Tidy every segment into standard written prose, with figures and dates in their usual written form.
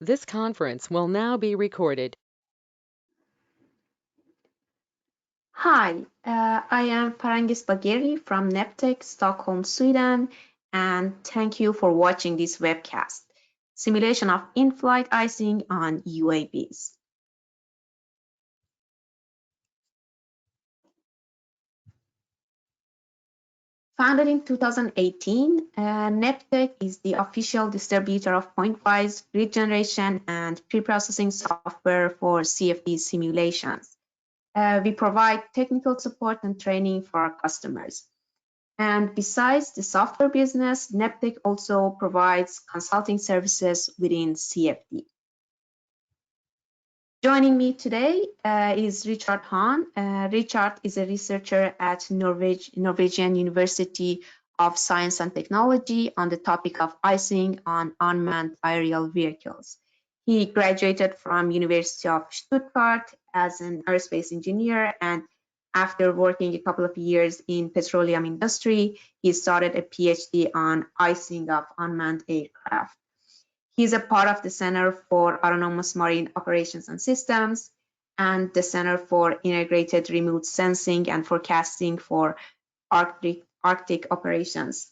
This conference will now be recorded. Hi, I am Parangis Bagheri from Neptec, Stockholm, Sweden, and thank you for watching this webcast, Simulation of In-Flight Icing on UAVs. Founded in 2018, Neptec is the official distributor of point-wise grid generation and pre-processing software for CFD simulations. We provide technical support and training for our customers. And besides the software business, Neptec also provides consulting services within CFD. Joining me today is Richard Hahn. Richard is a researcher at Norwegian University of Science and Technology on the topic of icing on unmanned aerial vehicles. He graduated from University of Stuttgart as an aerospace engineer, and after working a couple of years in petroleum industry, he started a PhD on icing of unmanned aircraft. He's a part of the Center for Autonomous Marine Operations and Systems and the Center for Integrated Remote Sensing and Forecasting for Arctic Operations.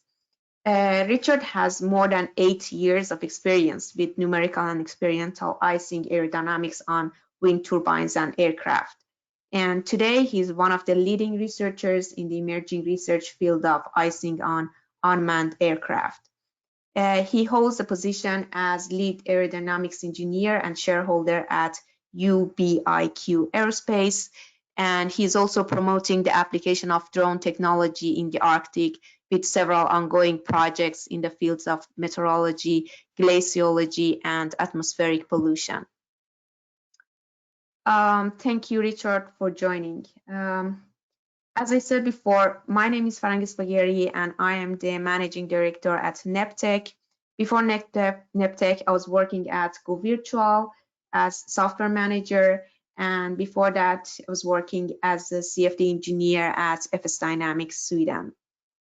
Richard has more than 8 years of experience with numerical and experimental icing aerodynamics on wind turbines and aircraft. And today he's one of the leading researchers in the emerging research field of icing on unmanned aircraft. He holds a position as lead aerodynamics engineer and shareholder at UBIQ Aerospace, and he's also promoting the application of drone technology in the Arctic with several ongoing projects in the fields of meteorology, glaciology, and atmospheric pollution. Thank you, Richard, for joining. As I said before, my name is Parangis Bagheri, and I am the managing director at Neptec. Before Neptec, I was working at Go Virtual as software manager, and before that, I was working as a CFD engineer at FS Dynamics Sweden.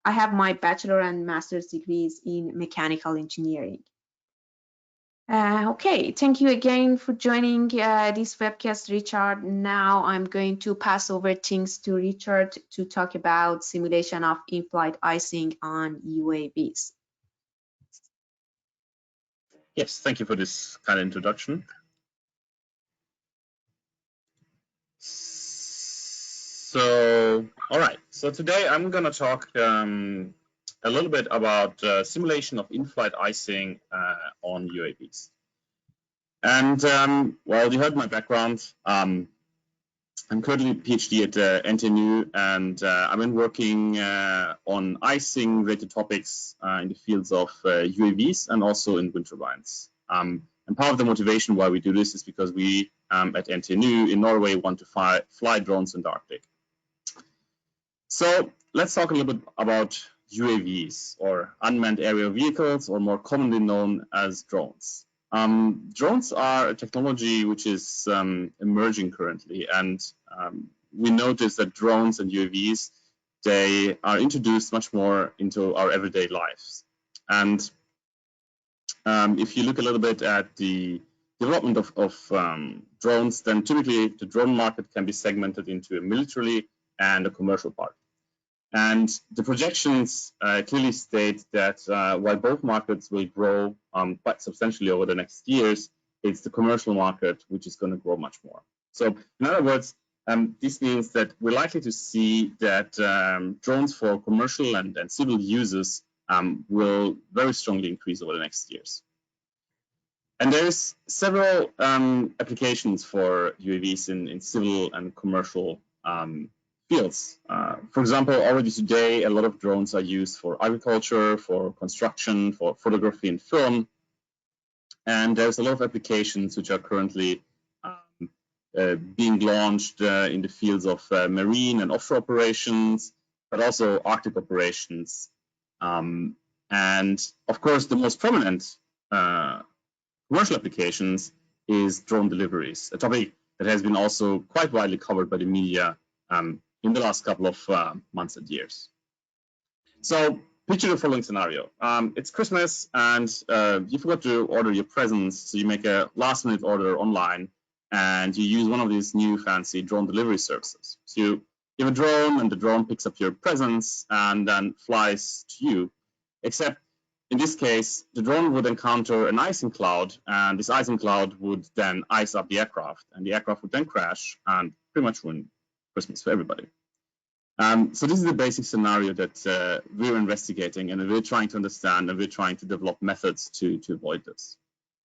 I have my bachelor and master's degrees in mechanical engineering. Okay, thank you again for joining this webcast, Richard. Now I'm going to pass over things to Richard to talk about simulation of in-flight icing on UAVs. Yes, thank you for this kind of introduction. So, all right, so today I'm going to talk a little bit about simulation of in-flight icing on UAVs. And well, you heard my background. I'm currently a PhD at NTNU, and I've been working on icing related topics in the fields of UAVs and also in wind turbines. And part of the motivation why we do this is because we at NTNU in Norway want to fly drones in the Arctic. So let's talk a little bit about UAVs, or unmanned aerial vehicles, or more commonly known as drones. Drones are a technology which is emerging currently, and we notice that drones and UAVs, they are introduced much more into our everyday lives. And if you look a little bit at the development of drones, then typically the drone market can be segmented into a military and a commercial part. And the projections clearly state that while both markets will grow quite substantially over the next years, it's the commercial market which is going to grow much more. So in other words, this means that we're likely to see that drones for commercial and civil uses will very strongly increase over the next years. And there's several applications for UAVs in civil and commercial fields. For example, already today, a lot of drones are used for agriculture, for construction, for photography and film. And there's a lot of applications which are currently being launched in the fields of marine and offshore operations, but also Arctic operations. And of course, the most prominent commercial applications is drone deliveries, a topic that has been also quite widely covered by the media in the last couple of months and years. So picture the following scenario. It's Christmas and you forgot to order your presents, so you make a last-minute order online and you use one of these new fancy drone delivery services. So you have a drone and the drone picks up your presents and then flies to you, except in this case, the drone would encounter an icing cloud, and this icing cloud would then ice up the aircraft, and the aircraft would then crash and pretty much ruin Christmas for everybody. So this is the basic scenario that we're investigating, and we're trying to understand, and we're trying to develop methods to avoid this.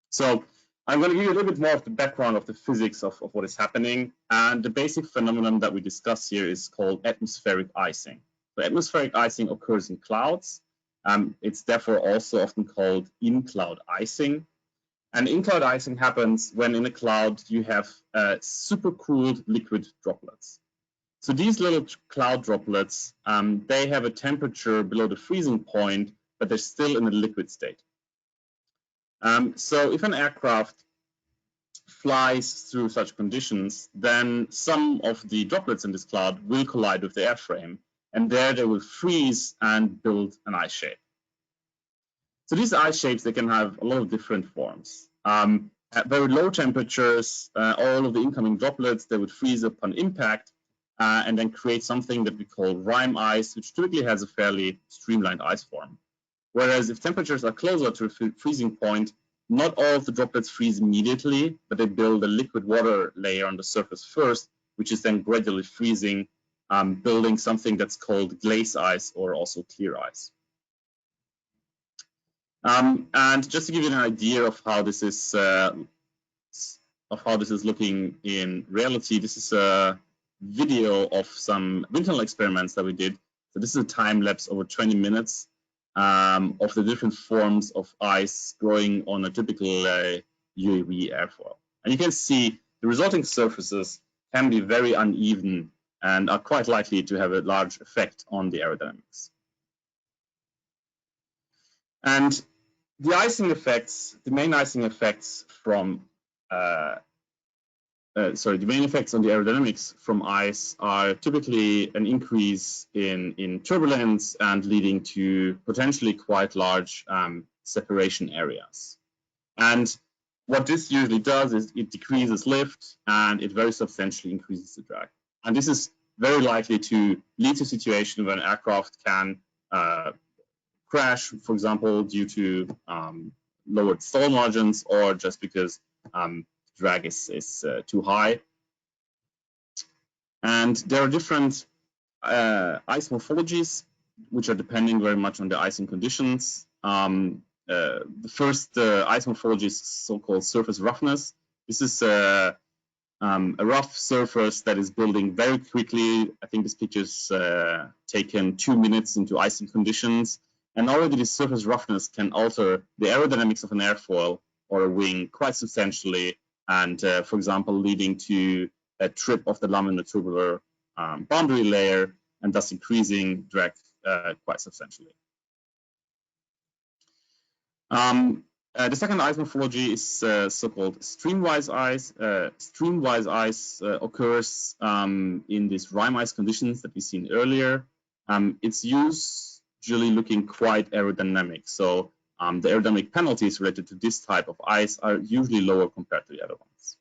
So I'm going to give you a little bit more of the background of the physics of what is happening, and the basic phenomenon that we discuss here is called atmospheric icing. So atmospheric icing occurs in clouds. It's therefore also often called in-cloud icing. And in-cloud icing happens when in a cloud you have supercooled liquid droplets. So these little cloud droplets, they have a temperature below the freezing point, but they're still in a liquid state. So if an aircraft flies through such conditions, then some of the droplets in this cloud will collide with the airframe, and there they will freeze and build an ice shape. So these ice shapes, they can have a lot of different forms. At very low temperatures, all of the incoming droplets, they would freeze upon impact and then create something that we call rime ice, which typically has a fairly streamlined ice form. Whereas if temperatures are closer to a freezing point, not all of the droplets freeze immediately, but they build a liquid water layer on the surface first, which is then gradually freezing, building something that's called glaze ice or also clear ice. And just to give you an idea of how this is looking in reality, this is a video of some wind tunnel experiments that we did. So this is a time lapse over 20 minutes of the different forms of ice growing on a typical UAV airfoil. And you can see the resulting surfaces can be very uneven and are quite likely to have a large effect on the aerodynamics. And the icing effects, the main icing effects from the main effects on the aerodynamics from ice are typically an increase in turbulence and leading to potentially quite large separation areas. And what this usually does is it decreases lift and it very substantially increases the drag. And this is very likely to lead to a situation where an aircraft can crash, for example, due to lowered stall margins or just because drag is too high. And there are different ice morphologies, which are depending very much on the icing conditions. The first ice morphology is so-called surface roughness. This is a rough surface that is building very quickly. I think this picture is taken 2 minutes into icing conditions. And already this surface roughness can alter the aerodynamics of an airfoil or a wing quite substantially, and for example, leading to a trip of the laminar tubular boundary layer and thus increasing drag quite substantially. The second ice morphology is so-called streamwise ice. Streamwise ice occurs in these rime ice conditions that we've seen earlier. It's usually looking quite aerodynamic. So the aerodynamic penalties related to this type of ice are usually lower compared to the other ones.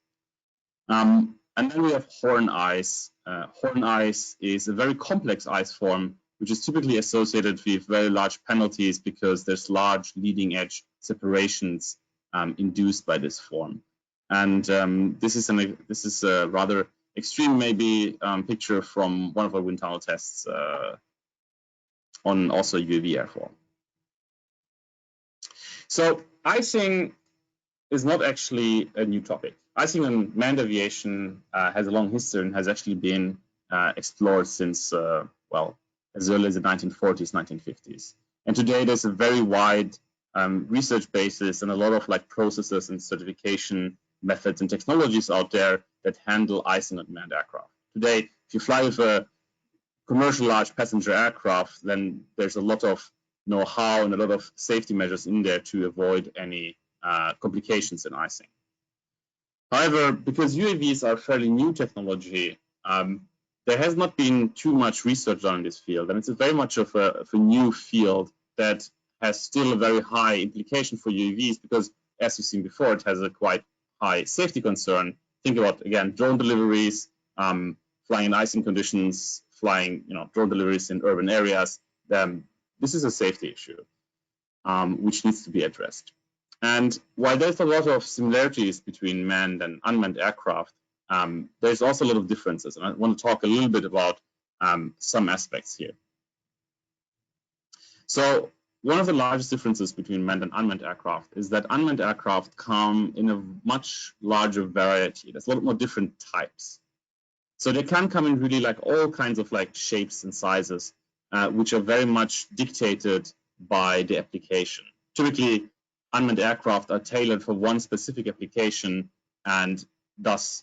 And then we have horn ice. Horn ice is a very complex ice form, which is typically associated with very large penalties because there's large leading edge separations induced by this form. And this is a rather extreme maybe picture from one of our wind tunnel tests on also UAV airfoil. So icing is not actually a new topic. Icing in manned aviation has a long history and has actually been explored since, well, as early as the 1940s, 1950s. And today there's a very wide research basis and a lot of like processes and certification methods and technologies out there that handle icing on manned aircraft. Today, if you fly with a commercial large passenger aircraft, then there's a lot of know-how and a lot of safety measures in there to avoid any complications in icing. However, because UAVs are fairly new technology, there has not been too much research done in this field, and it's very much of a new field that has still a very high implication for UAVs because, as you've seen before, it has a quite high safety concern. Think about, again, drone deliveries, flying in icing conditions, flying, drone deliveries in urban areas. This is a safety issue, which needs to be addressed. And while there's a lot of similarities between manned and unmanned aircraft, there's also a lot of differences. And I want to talk a little bit about some aspects here. So one of the largest differences between manned and unmanned aircraft is that unmanned aircraft come in a much larger variety. There's a lot more different types. So they can come in really like all kinds of like shapes and sizes, which are very much dictated by the application. Typically, unmanned aircraft are tailored for one specific application and thus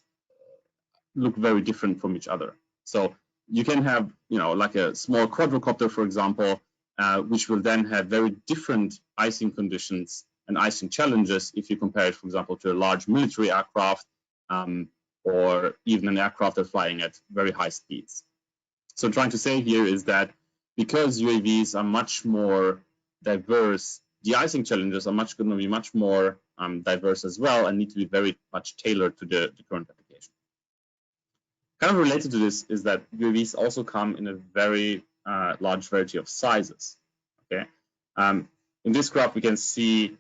look very different from each other. So you can have, like a small quadrocopter, for example, which will then have very different icing conditions and icing challenges if you compare it, for example, to a large military aircraft or even an aircraft that's flying at very high speeds. So trying to say here is that because UAVs are much more diverse, the icing challenges are going to be much more diverse as well and need to be very much tailored to the current application. Kind of related to this is that UAVs also come in a very large variety of sizes. Okay, in this graph we can see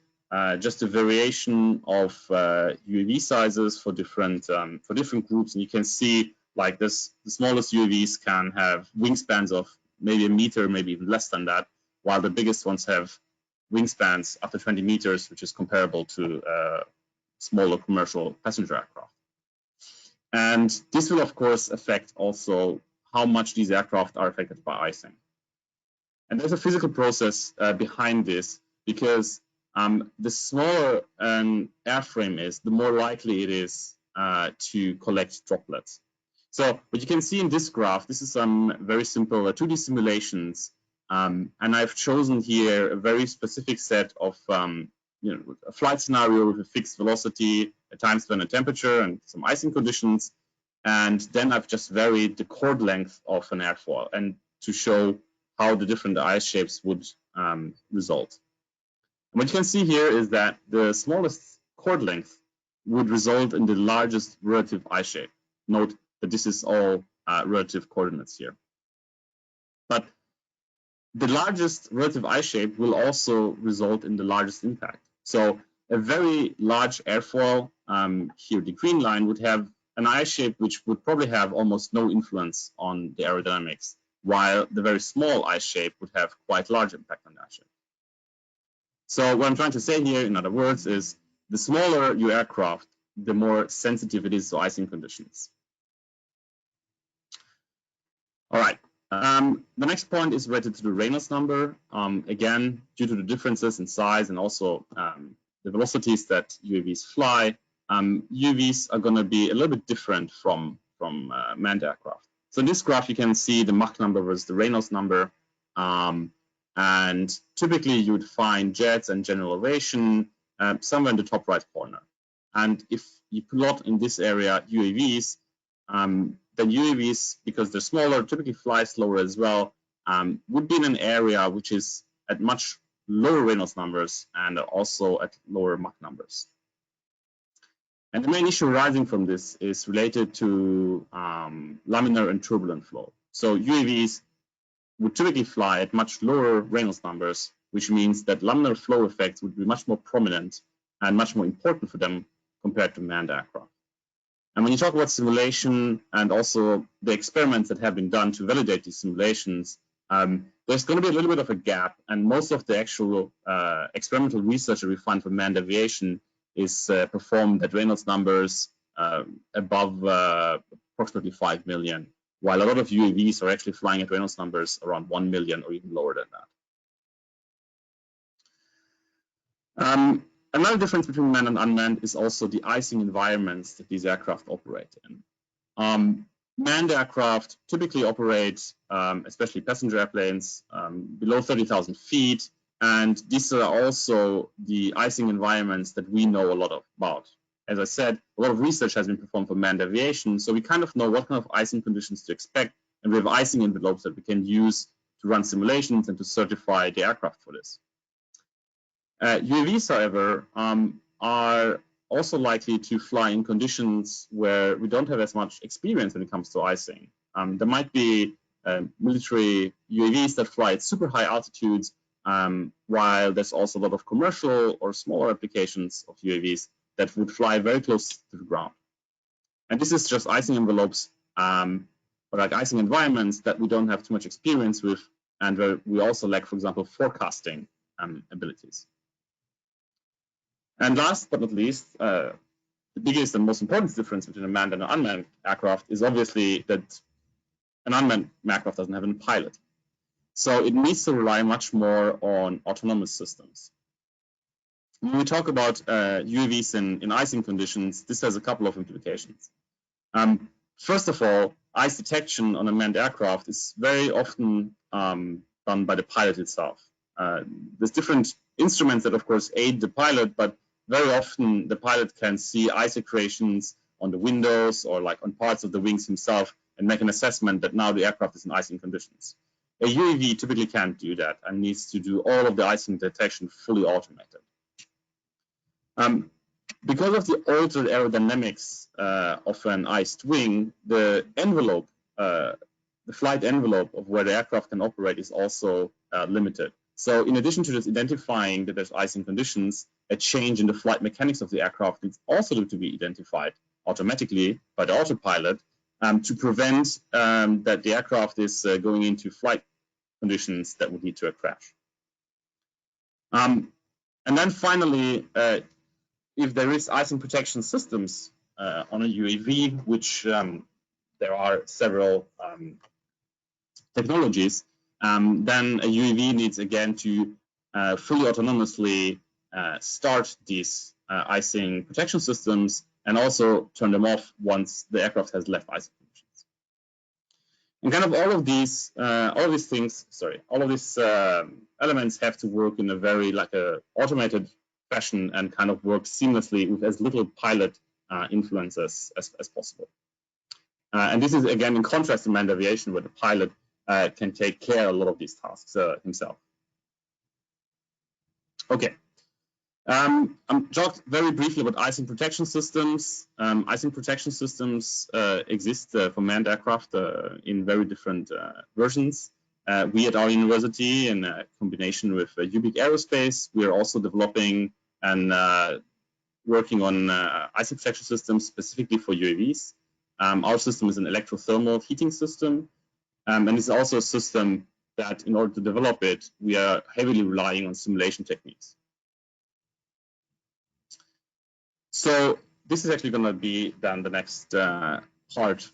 just a variation of UAV sizes for different groups, and you can see like this: the smallest UAVs can have wingspans of maybe a meter, maybe even less than that, while the biggest ones have wingspans up to 20 meters, which is comparable to smaller commercial passenger aircraft. And this will, of course, affect also how much these aircraft are affected by icing. And there's a physical process behind this, because the smaller an airframe is, the more likely it is to collect droplets. So what you can see in this graph, this is some very simple 2D simulations. And I've chosen here a very specific set of a flight scenario with a fixed velocity, a time span, a temperature, and some icing conditions. And then I've just varied the chord length of an airfoil and to show how the different ice shapes would result. And what you can see here is that the smallest chord length would result in the largest relative ice shape. Note that this is all relative coordinates here. But the largest relative ice shape will also result in the largest impact. So a very large airfoil, here the green line, would have an ice shape which would probably have almost no influence on the aerodynamics, while the very small ice shape would have quite large impact on the ice shape. So what I'm trying to say here, in other words, is the smaller your aircraft, the more sensitive it is to icing conditions. All right. The next point is related to the Reynolds number. Again, due to the differences in size and also the velocities that UAVs fly, UAVs are going to be a little bit different from manned aircraft. So in this graph, you can see the Mach number versus the Reynolds number. And typically, you would find jets and general aviation somewhere in the top right corner. And if you plot in this area UAVs, then UAVs, because they're smaller, typically fly slower as well, would be in an area which is at much lower Reynolds numbers and also at lower Mach numbers. And the main issue arising from this is related to laminar and turbulent flow. So UAVs would typically fly at much lower Reynolds numbers, which means that laminar flow effects would be much more prominent and much more important for them compared to manned aircraft. And when you talk about simulation and also the experiments that have been done to validate these simulations, there's going to be a little bit of a gap, and most of the actual experimental research that we find for manned aviation is performed at Reynolds numbers above approximately 5 million, while a lot of UAVs are actually flying at Reynolds numbers around 1 million or even lower than that. Another difference between manned and unmanned is also the icing environments that these aircraft operate in. Manned aircraft typically operate, especially passenger airplanes, below 30,000 feet, and these are also the icing environments that we know a lot about. As I said, a lot of research has been performed for manned aviation, so we kind of know what kind of icing conditions to expect, and we have icing envelopes that we can use run simulations and to certify the aircraft for this. UAVs, however, are also likely to fly in conditions where we don't have as much experience when it comes to icing. There might be military UAVs that fly at super high altitudes, while there's also a lot of commercial or smaller applications of UAVs that would fly very close to the ground. And this is just icing envelopes, or like icing environments that we don't have too much experience with, and where we also lack, for example, forecasting abilities. And last but not least, the biggest and most important difference between a manned and an unmanned aircraft is obviously that an unmanned aircraft doesn't have a pilot. So it needs to rely much more on autonomous systems. When we talk about UAVs in icing conditions, this has a couple of implications. First of all, ice detection on a manned aircraft is very often done by the pilot itself. There's different instruments that, of course, aid the pilot, but very often the pilot can see ice accretions on the windows or like on parts of the wings himself and make an assessment that now the aircraft is in icing conditions. A UAV typically can't do that and needs to do all of the icing detection fully automated. Because of the altered aerodynamics of an iced wing, the envelope, the flight envelope of where the aircraft can operate is also limited. So in addition to just identifying that there's icing conditions, a change in the flight mechanics of the aircraft needs also to be identified automatically by the autopilot to prevent that the aircraft is going into flight conditions that would lead to a crash. And then finally, if there is icing protection systems on a UAV, which there are several technologies, then a UAV needs again to fully autonomously start these icing protection systems and also turn them off once the aircraft has left icing conditions. And kind of all of these elements have to work in a very automated fashion and kind of work seamlessly with as little pilot influence as possible. And this is again in contrast to manned aviation, where the pilot can take care of a lot of these tasks himself. Okay. I'm talked very briefly about icing protection systems. Icing protection systems exist for manned aircraft in very different versions. We at our university, in combination with UBIQ Aerospace, we are also developing and working on icing protection systems specifically for UAVs. Our system is an electrothermal heating system, and it's also a system that, in order to develop it, we are heavily relying on simulation techniques. So this is actually going to be then the next part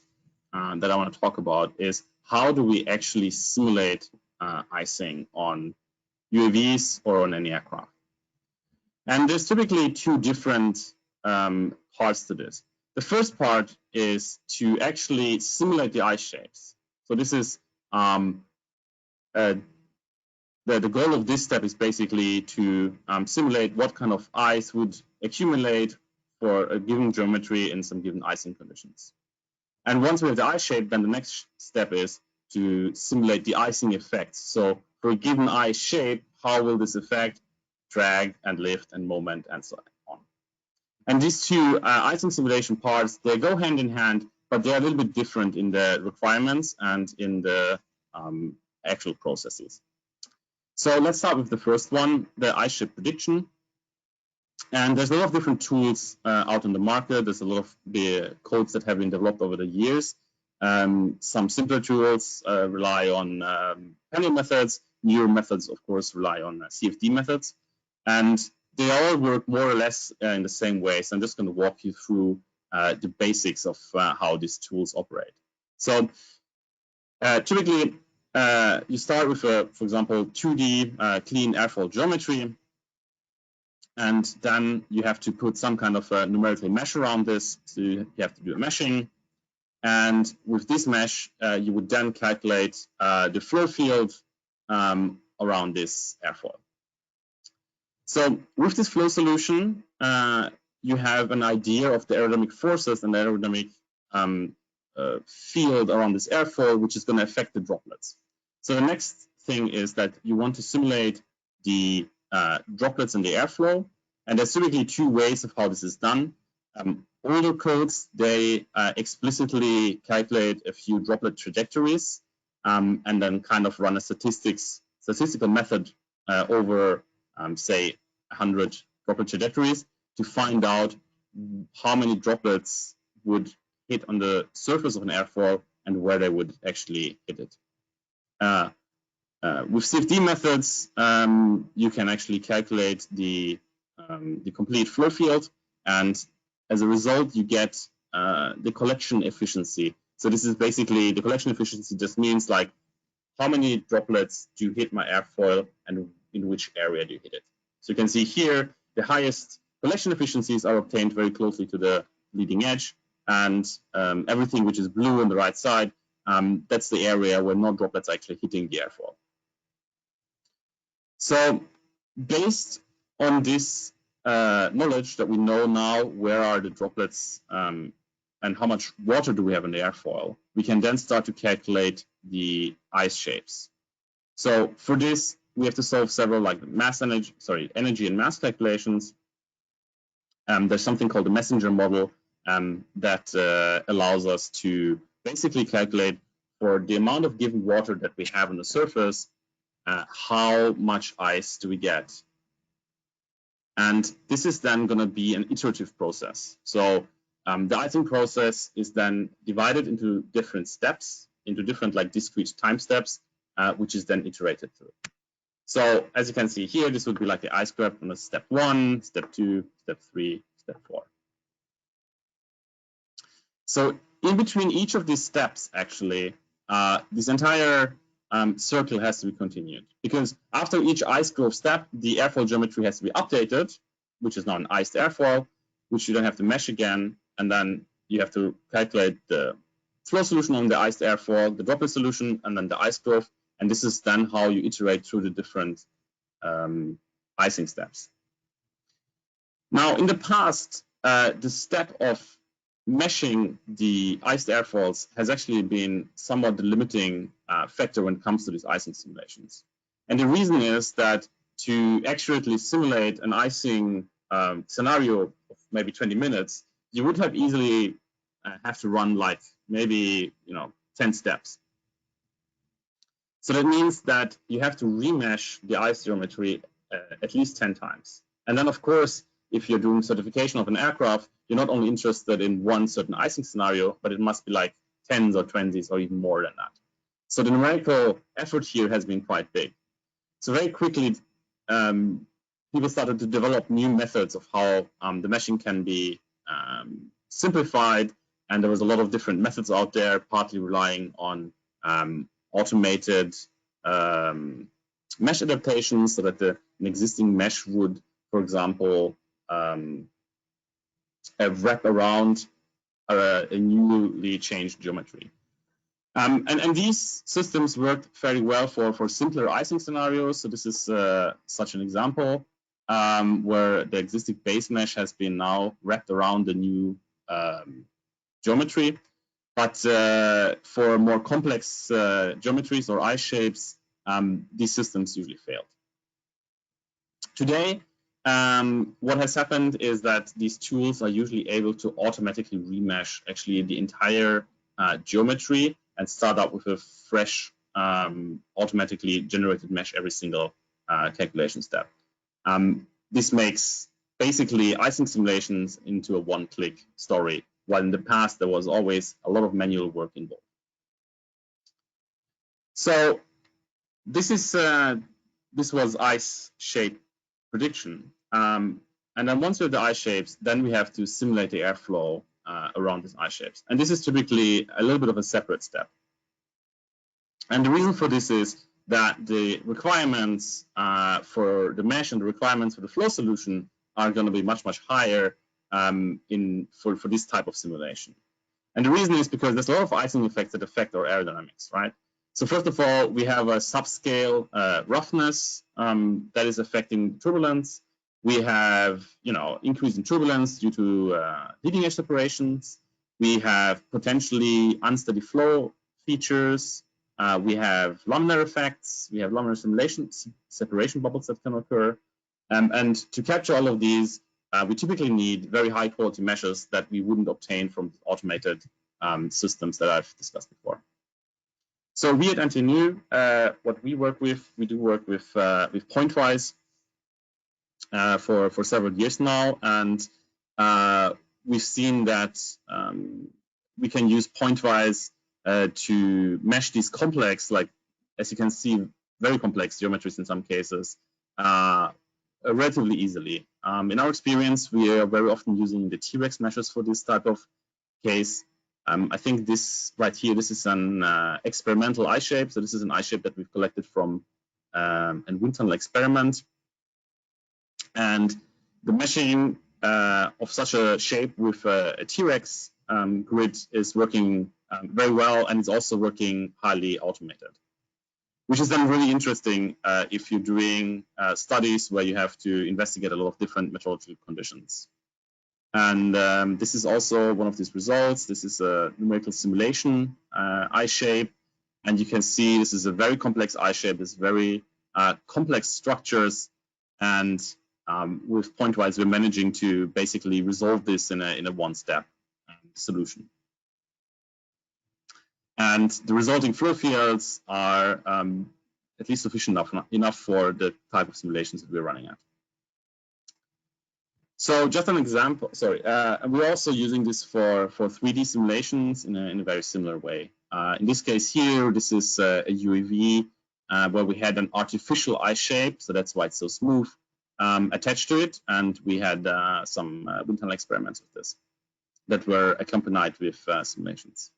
that I want to talk about is how do we actually simulate icing on UAVs or on any aircraft? And there's typically two different parts to this. The first part is to actually simulate the ice shapes. So this is the goal of this step is basically to simulate what kind of ice would accumulate for a given geometry in some given icing conditions. And once we have the ice shape, then the next step is to simulate the icing effects. So for a given ice shape, how will this affect drag and lift and moment and so on? And these two icing simulation parts, they go hand in hand, but they're a little bit different in the requirements and in the actual processes. So let's start with the first one, the ice shape prediction. And there's a lot of different tools out in the market. There's a lot of the codes that have been developed over the years. Some simpler tools rely on panel methods. Newer methods, of course, rely on CFD methods. And they all work more or less in the same way. So I'm just going to walk you through the basics of how these tools operate. So typically, you start with, for example, 2D clean airfoil geometry. And then you have to put some kind of a numerical mesh around this. So you have to do a meshing. And with this mesh, you would then calculate the flow field around this airfoil. So with this flow solution, you have an idea of the aerodynamic forces and the aerodynamic field around this airfoil, which is going to affect the droplets. So the next thing is that you want to simulate the droplets in the airflow. And there's typically two ways of how this is done. Older codes, they explicitly calculate a few droplet trajectories and then kind of run a statistical method over, say, 100 droplet trajectories to find out how many droplets would hit on the surface of an airfoil and where they would actually hit it. With CFD methods, you can actually calculate the complete flow field, and as a result, you get the collection efficiency. So this is basically, the collection efficiency just means like how many droplets do you hit my airfoil and in which area do you hit it. So you can see here, the highest collection efficiencies are obtained very closely to the leading edge, and everything which is blue on the right side, that's the area where no droplets are actually hitting the airfoil. So based on this knowledge that we know now where are the droplets and how much water do we have in the airfoil, we can then start to calculate the ice shapes. So for this, we have to solve several like energy and mass calculations. There's something called the messenger model that allows us to basically calculate for the amount of given water that we have on the surface, how much ice do we get? And this is then going to be an iterative process. So the icing process is then divided into different steps, into different like discrete time steps, which is then iterated through. So as you can see here, this would be like the ice grab on a step 1, step 2, step 3, step 4. So in between each of these steps, actually, this entire circle has to be continued, because after each ice growth step, the airfoil geometry has to be updated, which is now an iced airfoil, which you don't have to mesh again, and then you have to calculate the flow solution on the iced airfoil, the droplet solution, and then the ice growth, and this is then how you iterate through the different icing steps. Now, in the past, the step of meshing the iced airfoils has actually been somewhat the limiting factor when it comes to these icing simulations. And the reason is that to accurately simulate an icing scenario of maybe 20 minutes, you would have easily have to run like maybe 10 steps. So that means that you have to remesh the ice geometry at least 10 times. And then, of course, if you're doing certification of an aircraft, you're not only interested in one certain icing scenario, but it must be like 10s or 20s or even more than that. So the numerical effort here has been quite big. So very quickly, people started to develop new methods of how the meshing can be simplified. And there was a lot of different methods out there, partly relying on automated mesh adaptations so that an existing mesh would, for example, wrap around a newly changed geometry. And these systems worked very well for simpler icing scenarios. So this is such an example where the existing base mesh has been now wrapped around the new geometry. But for more complex geometries or ice shapes, these systems usually failed. Today, what has happened is that these tools are usually able to automatically remesh actually the entire geometry and start up with a fresh automatically generated mesh every single calculation step. This makes basically icing simulations into a one-click story, while in the past there was always a lot of manual work involved. So this was ice shape prediction. And then once we have the ice shapes, then we have to simulate the airflow around these ice shapes. And this is typically a little bit of a separate step. And the reason for this is that the requirements for the mesh and the requirements for the flow solution are going to be much, much higher for this type of simulation. And the reason is because there's a lot of icing effects that affect our aerodynamics, right? So first of all, we have a subscale roughness that is affecting turbulence. We have, increase in turbulence due to leading edge separations. We have potentially unsteady flow features. we have laminar effects, we have laminar separation bubbles that can occur. And to capture all of these, we typically need very high quality measures that we wouldn't obtain from automated systems that I've discussed before. So we at NTNU, what we work with, we do work with pointwise for several years now, and we've seen that we can use pointwise to mesh these complex, like as you can see, very complex geometries in some cases, relatively easily. In our experience, we are very often using the T-Rex measures for this type of case. I think this right here, this is an experimental eye shape. So this is an eye shape that we've collected from a wind tunnel experiment. And the meshing of such a shape with a T-Rex grid is working very well, and it's also working highly automated, which is then really interesting if you're doing studies where you have to investigate a lot of different meteorological conditions. And this is also one of these results. This is a numerical simulation eye shape. And you can see this is a very complex eye shape. It's very complex structures. And with pointwise, we're managing to basically resolve this in a one-step solution. And the resulting flow fields are at least sufficient enough for the type of simulations that we're running at. So just an example, sorry, we're also using this for 3D simulations in a very similar way. In this case here, this is a UAV where we had an artificial eye shape, so that's why it's so smooth, attached to it, and we had some wind tunnel experiments with this that were accompanied with simulations.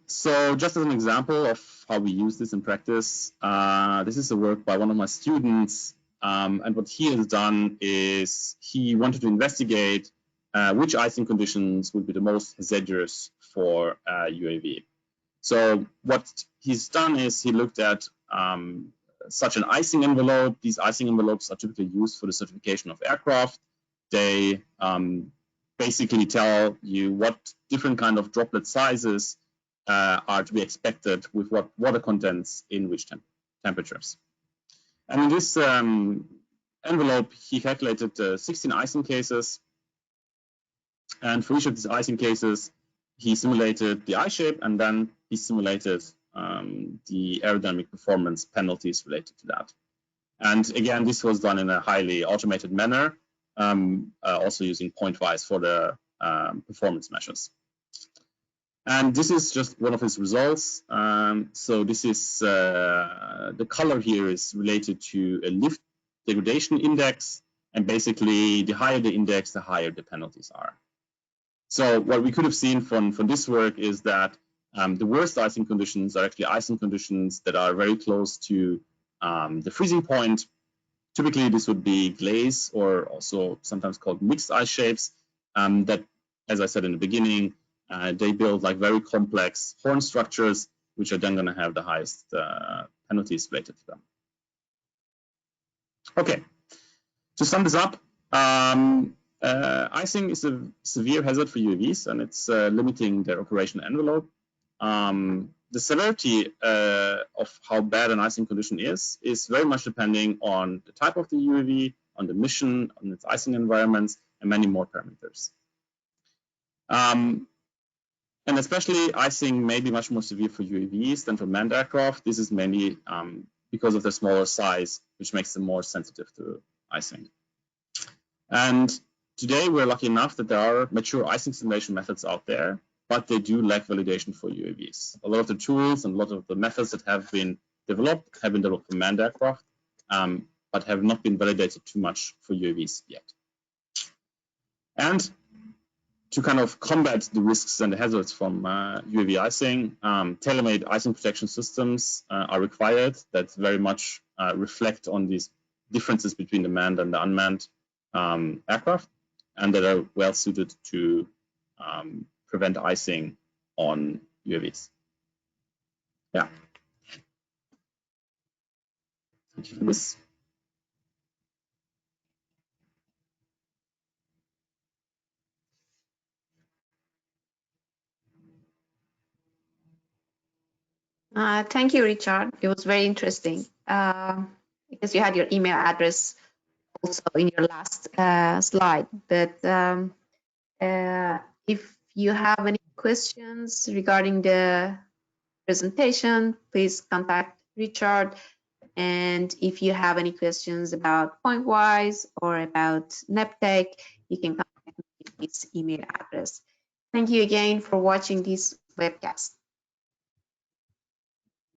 So just as an example of how we use this in practice, this is a work by one of my students. And what he has done is he wanted to investigate which icing conditions would be the most hazardous for UAV. So what he's done is he looked at such an icing envelope. These icing envelopes are typically used for the certification of aircraft. They basically tell you what different kind of droplet sizes are to be expected with what water contents in which temperatures. And in this envelope, he calculated 16 icing cases. And for each of these icing cases, he simulated the eye shape, and then he simulated the aerodynamic performance penalties related to that. And again, this was done in a highly automated manner, also using pointwise for the performance measures. And this is just one of his results. So this is the color here is related to a lift degradation index, and basically the higher the index, the higher the penalties are. So what we could have seen from this work is that the worst icing conditions are actually icing conditions that are very close to the freezing point. Typically, this would be glaze, or also sometimes called mixed ice shapes that, as I said in the beginning, they build like very complex horn structures, which are then going to have the highest penalties related to them. Okay, to sum this up, icing is a severe hazard for UAVs, and it's limiting their operational envelope. The severity of how bad an icing condition is very much depending on the type of the UAV, on the mission, on its icing environments, and many more parameters. And especially icing may be much more severe for UAVs than for manned aircraft. This is mainly because of their smaller size, which makes them more sensitive to icing. And today we're lucky enough that there are mature icing simulation methods out there, but they do lack validation for UAVs. A lot of the tools and a lot of the methods that have been developed for manned aircraft, but have not been validated too much for UAVs yet. And to kind of combat the risks and the hazards from UAV icing, tailor-made icing protection systems are required that very much reflect on these differences between the manned and the unmanned aircraft, and that are well suited to prevent icing on UAVs. Yeah. Thank you for this. Thank you, Richard. It was very interesting. Because you had your email address also in your last slide. But if you have any questions regarding the presentation, please contact Richard. And if you have any questions about Pointwise or about NEPTEC, you can contact me with this email address. Thank you again for watching this webcast.